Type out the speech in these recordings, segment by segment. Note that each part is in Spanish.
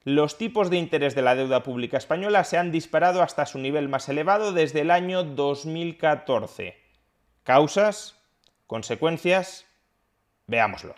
Los tipos de interés de la deuda pública española se han disparado hasta su nivel más elevado desde el año 2014. ¿Causas? ¿Consecuencias? Veámoslo.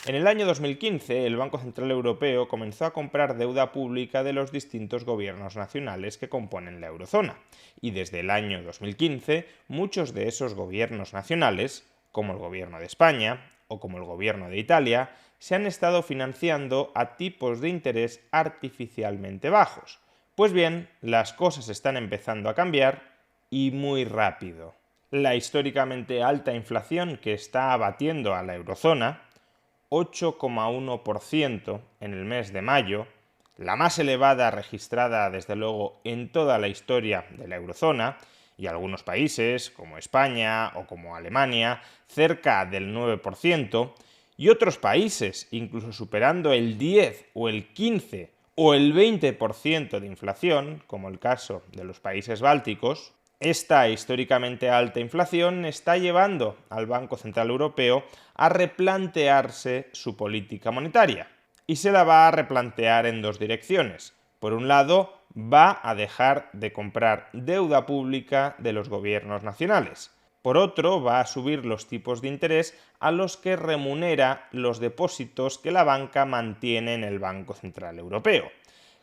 En el año 2015, el Banco Central Europeo comenzó a comprar deuda pública de los distintos gobiernos nacionales que componen la eurozona, y desde el año 2015 muchos de esos gobiernos nacionales, como el gobierno de España o como el gobierno de Italia, se han estado financiando a tipos de interés artificialmente bajos. Pues bien, las cosas están empezando a cambiar y muy rápido. La históricamente alta inflación que está abatiendo a la eurozona, 8,1% en el mes de mayo, la más elevada registrada desde luego en toda la historia de la eurozona, y algunos países como España o como Alemania cerca del 9%, y otros países incluso superando el 10 o el 15 o el 20% de inflación, como el caso de los países bálticos. Esta históricamente alta inflación está llevando al Banco Central Europeo a replantearse su política monetaria. Y se la va a replantear en dos direcciones. Por un lado, va a dejar de comprar deuda pública de los gobiernos nacionales. Por otro, va a subir los tipos de interés a los que remunera los depósitos que la banca mantiene en el Banco Central Europeo.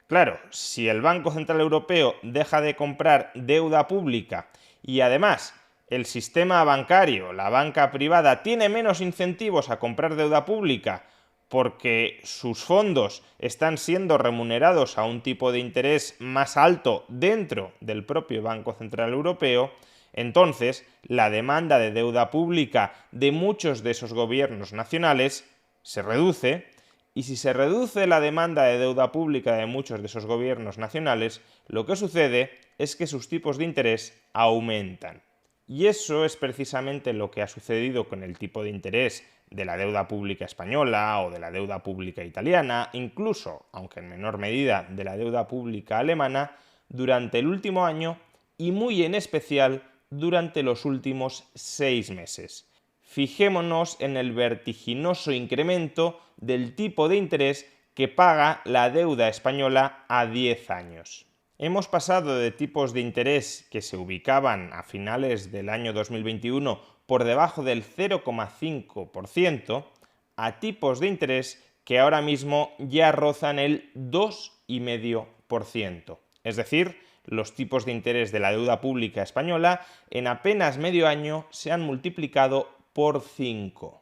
Claro, si el Banco Central Europeo deja de comprar deuda pública y además el sistema bancario, la banca privada, tiene menos incentivos a comprar deuda pública porque sus fondos están siendo remunerados a un tipo de interés más alto dentro del propio Banco Central Europeo, entonces la demanda de deuda pública de muchos de esos gobiernos nacionales se reduce. Y si se reduce la demanda de deuda pública de muchos de esos gobiernos nacionales, lo que sucede es que sus tipos de interés aumentan. Y eso es precisamente lo que ha sucedido con el tipo de interés de la deuda pública española o de la deuda pública italiana, incluso, aunque en menor medida, de la deuda pública alemana, durante el último año y muy en especial durante los últimos 6 meses. Fijémonos en el vertiginoso incremento del tipo de interés que paga la deuda española a 10 años. Hemos pasado de tipos de interés que se ubicaban a finales del año 2021 por debajo del 0,5% a tipos de interés que ahora mismo ya rozan el 2,5%. Es decir, los tipos de interés de la deuda pública española en apenas medio año se han multiplicado por 5.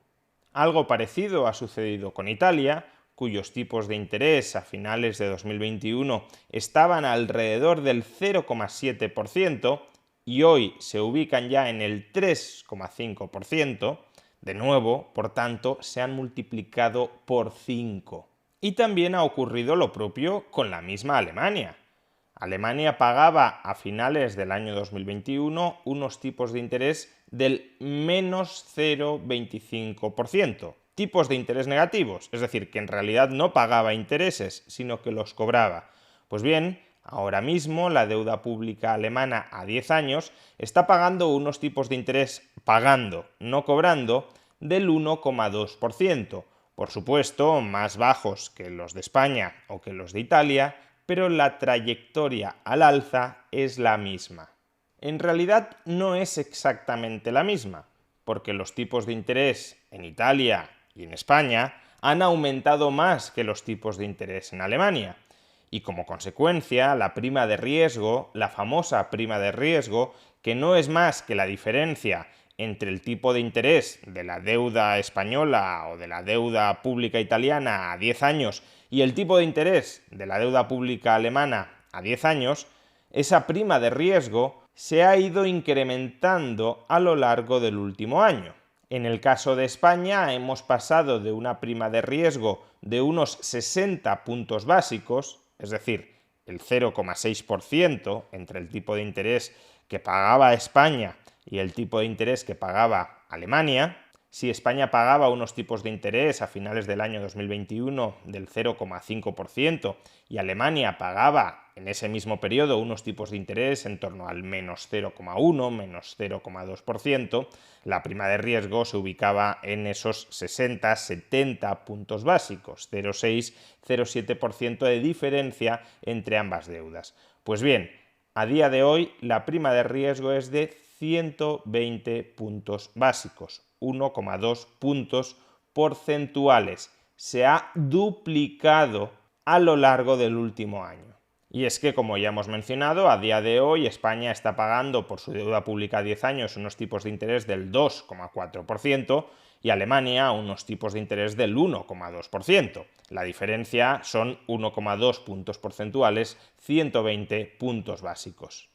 Algo parecido ha sucedido con Italia, cuyos tipos de interés a finales de 2021 estaban alrededor del 0,7% y hoy se ubican ya en el 3,5%. De nuevo, por tanto, se han multiplicado por 5. Y también ha ocurrido lo propio con la misma Alemania. Alemania pagaba a finales del año 2021 unos tipos de interés del menos 0,25%. Tipos de interés negativos, es decir, que en realidad no pagaba intereses, sino que los cobraba. Pues bien, ahora mismo la deuda pública alemana a 10 años está pagando unos tipos de interés pagando, no cobrando, del 1,2%. Por supuesto, más bajos que los de España o que los de Italia, pero la trayectoria al alza es la misma. En realidad no es exactamente la misma, porque los tipos de interés en Italia y en España han aumentado más que los tipos de interés en Alemania. Y como consecuencia, la prima de riesgo, la famosa prima de riesgo, que no es más que la diferencia entre el tipo de interés de la deuda española o de la deuda pública italiana a 10 años y el tipo de interés de la deuda pública alemana a 10 años, esa prima de riesgo se ha ido incrementando a lo largo del último año. En el caso de España hemos pasado de una prima de riesgo de unos 60 puntos básicos, es decir, el 0,6% entre el tipo de interés que pagaba España y el tipo de interés que pagaba Alemania, Si España pagaba unos tipos de interés a finales del año 2021 del 0,5% y Alemania pagaba en ese mismo periodo unos tipos de interés en torno al menos 0,1, menos 0,2%, la prima de riesgo se ubicaba en esos 60-70 puntos básicos, 0,6-0,7% de diferencia entre ambas deudas. Pues bien, a día de hoy la prima de riesgo es de 120 puntos básicos, 1,2 puntos porcentuales. Se ha duplicado a lo largo del último año. Y es que, como ya hemos mencionado, a día de hoy España está pagando por su deuda pública a 10 años unos tipos de interés del 2,4% y Alemania unos tipos de interés del 1,2%. La diferencia son 1,2 puntos porcentuales, 120 puntos básicos.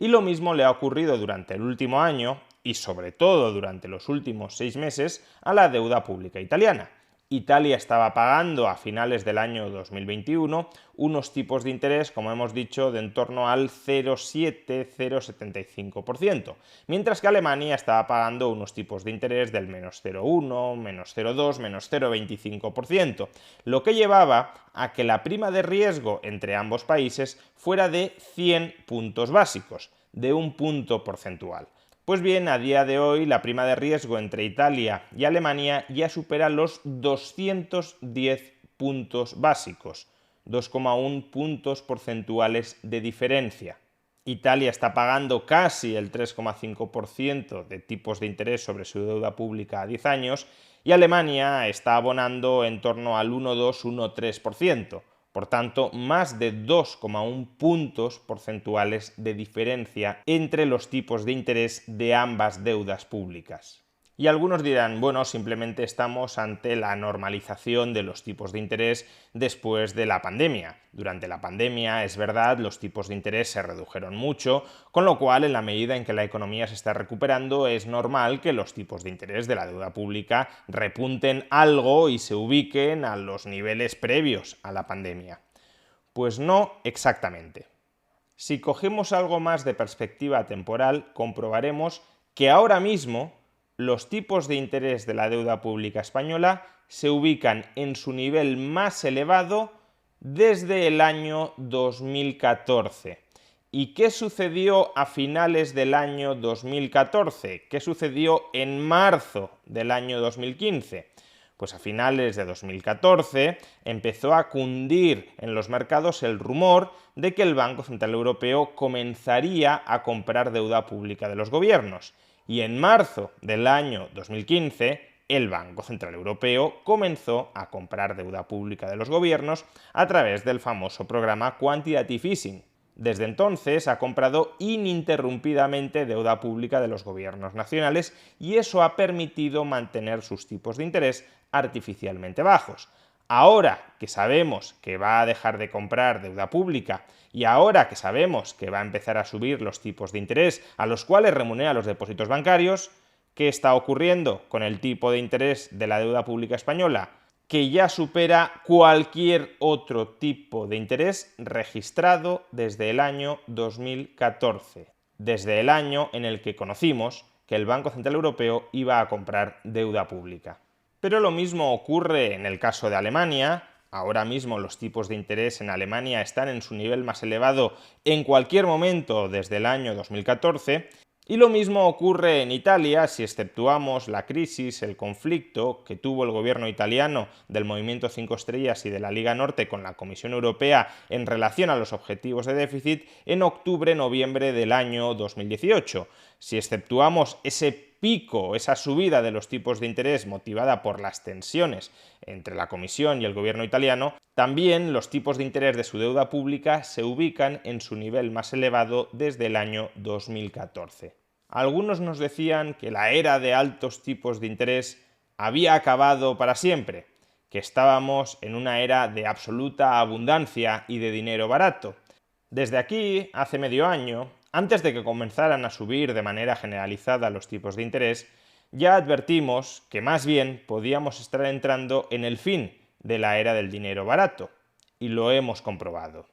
Y lo mismo le ha ocurrido durante el último año y sobre todo durante los últimos 6 meses a la deuda pública italiana. Italia estaba pagando a finales del año 2021 unos tipos de interés, como hemos dicho, de en torno al 0,7-0,75%, mientras que Alemania estaba pagando unos tipos de interés del menos 0,1, menos 0,2, menos 0,25%, lo que llevaba a que la prima de riesgo entre ambos países fuera de 100 puntos básicos, de un punto porcentual. Pues bien, a día de hoy la prima de riesgo entre Italia y Alemania ya supera los 210 puntos básicos, 2,1 puntos porcentuales de diferencia. Italia está pagando casi el 3,5% de tipos de interés sobre su deuda pública a 10 años y Alemania está abonando en torno al 1,2-1,3%. Por tanto, más de 2,1 puntos porcentuales de diferencia entre los tipos de interés de ambas deudas públicas. Y algunos dirán, bueno, simplemente estamos ante la normalización de los tipos de interés después de la pandemia. Durante la pandemia, es verdad, los tipos de interés se redujeron mucho, con lo cual, en la medida en que la economía se está recuperando, es normal que los tipos de interés de la deuda pública repunten algo y se ubiquen a los niveles previos a la pandemia. Pues no exactamente. Si cogemos algo más de perspectiva temporal, comprobaremos que ahora mismo los tipos de interés de la deuda pública española se ubican en su nivel más elevado desde el año 2014. ¿Y qué sucedió a finales del año 2014? ¿Qué sucedió en marzo del año 2015? Pues a finales de 2014 empezó a cundir en los mercados el rumor de que el Banco Central Europeo comenzaría a comprar deuda pública de los gobiernos. Y en marzo del año 2015, el Banco Central Europeo comenzó a comprar deuda pública de los gobiernos a través del famoso programa Quantitative Easing. Desde entonces ha comprado ininterrumpidamente deuda pública de los gobiernos nacionales y eso ha permitido mantener sus tipos de interés artificialmente bajos. Ahora que sabemos que va a dejar de comprar deuda pública y ahora que sabemos que va a empezar a subir los tipos de interés a los cuales remunera los depósitos bancarios, ¿qué está ocurriendo con el tipo de interés de la deuda pública española? Que ya supera cualquier otro tipo de interés registrado desde el año 2014, desde el año en el que conocimos que el Banco Central Europeo iba a comprar deuda pública. Pero lo mismo ocurre en el caso de Alemania. Ahora mismo los tipos de interés en Alemania están en su nivel más elevado en cualquier momento desde el año 2014. Y lo mismo ocurre en Italia si exceptuamos la crisis, el conflicto que tuvo el gobierno italiano del Movimiento 5 Estrellas y de la Liga Norte con la Comisión Europea en relación a los objetivos de déficit en octubre-noviembre del año 2018. Si exceptuamos ese pico, esa subida de los tipos de interés motivada por las tensiones entre la Comisión y el gobierno italiano, también los tipos de interés de su deuda pública se ubican en su nivel más elevado desde el año 2014. Algunos nos decían que la era de altos tipos de interés había acabado para siempre, que estábamos en una era de absoluta abundancia y de dinero barato. Desde aquí, hace medio año, antes de que comenzaran a subir de manera generalizada los tipos de interés, ya advertimos que más bien podíamos estar entrando en el fin de la era del dinero barato, y lo hemos comprobado.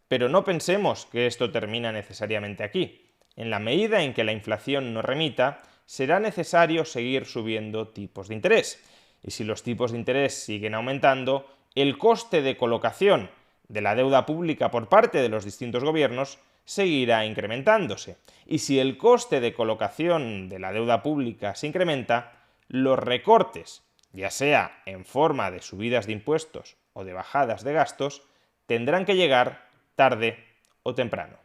Pero no pensemos que esto termina necesariamente aquí. En la medida en que la inflación no remita, será necesario seguir subiendo tipos de interés. Y si los tipos de interés siguen aumentando, el coste de colocación de la deuda pública por parte de los distintos gobiernos seguirá incrementándose. Y si el coste de colocación de la deuda pública se incrementa, los recortes, ya sea en forma de subidas de impuestos o de bajadas de gastos, tendrán que llegar tarde o temprano.